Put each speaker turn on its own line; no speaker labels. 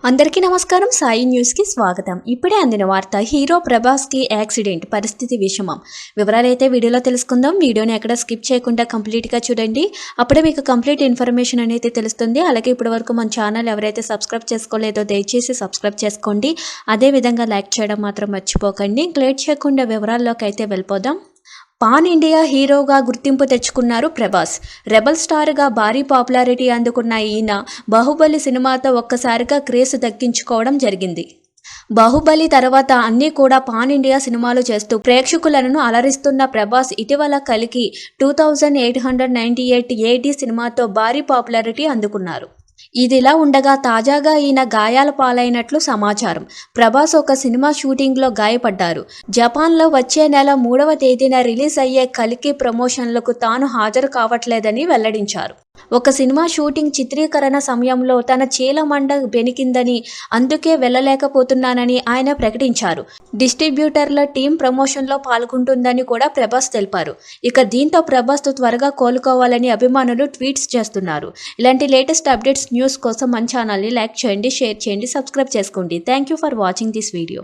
అందరికీ నమస్కారం. సాయి న్యూస్కి స్వాగతం. ఇప్పుడే అందిన వార్త, హీరో ప్రభాస్కి యాక్సిడెంట్, పరిస్థితి విషమం. వివరాలైతే వీడియోలో తెలుసుకుందాం. వీడియోని ఎక్కడ స్కిప్ చేయకుండా కంప్లీట్గా చూడండి. అప్పుడే మీకు కంప్లీట్ ఇన్ఫర్మేషన్ అనేది తెలుస్తుంది. అలాగే ఇప్పటి వరకు మన ఛానల్ ఎవరైతే సబ్స్క్రైబ్ చేసుకోలేదో దయచేసి సబ్స్క్రైబ్ చేసుకోండి. అదేవిధంగా లైక్ చేయడం మాత్రం మర్చిపోకండి. లేట్ చేయకుండా వివరాల్లోకి అయితే వెళ్ళిపోదాం. పాన్ ఇండియా హీరోగా గుర్తింపు తెచ్చుకున్నారు ప్రభాస్. రెబల్ స్టార్గా భారీ పాపులారిటీ అందుకున్న ఈయన బాహుబలి సినిమాతో ఒక్కసారిగా క్రేజ్ దక్కించుకోవడం జరిగింది. బాహుబలి తర్వాత అన్నీ కూడా పాన్ ఇండియా సినిమాలు చేస్తూ ప్రేక్షకులను అలరిస్తున్న ప్రభాస్ ఇటీవల కలికి 2898 AD సినిమాతో భారీ పాపులారిటీ అందుకున్నారు. ఇదిలా ఉండగా తాజాగా ఈయన గాయాల పాలైనట్లు సమాచారం. ప్రభాస్ ఒక సినిమా షూటింగ్లో గాయపడ్డారు. జపాన్లో వచ్చే నెల 3వ తేదీన రిలీజ్ అయ్యే కల్కి ప్రమోషన్లకు తాను హాజరు కావట్లేదని వెల్లడించారు. ఒక సినిమా షూటింగ్ చిత్రీకరణ సమయంలో తన చీలమండ బెనికిందని, అందుకే వెళ్ళలేకపోతున్నానని ఆయన ప్రకటించారు. డిస్ట్రిబ్యూటర్ల టీం ప్రమోషన్లో పాల్గొంటుందని కూడా ప్రభాస్ తెలిపారు. ఇక దీంతో ప్రభాస్ త్వరగా కోలుకోవాలని అభిమానులు ట్వీట్స్ చేస్తున్నారు. ఇలాంటి లేటెస్ట్ అప్డేట్స్ న్యూస్ కోసం మన ఛానల్ని లైక్ చేయండి, షేర్ చేయండి, సబ్స్క్రైబ్ చేసుకోండి. Thank you for watching this video.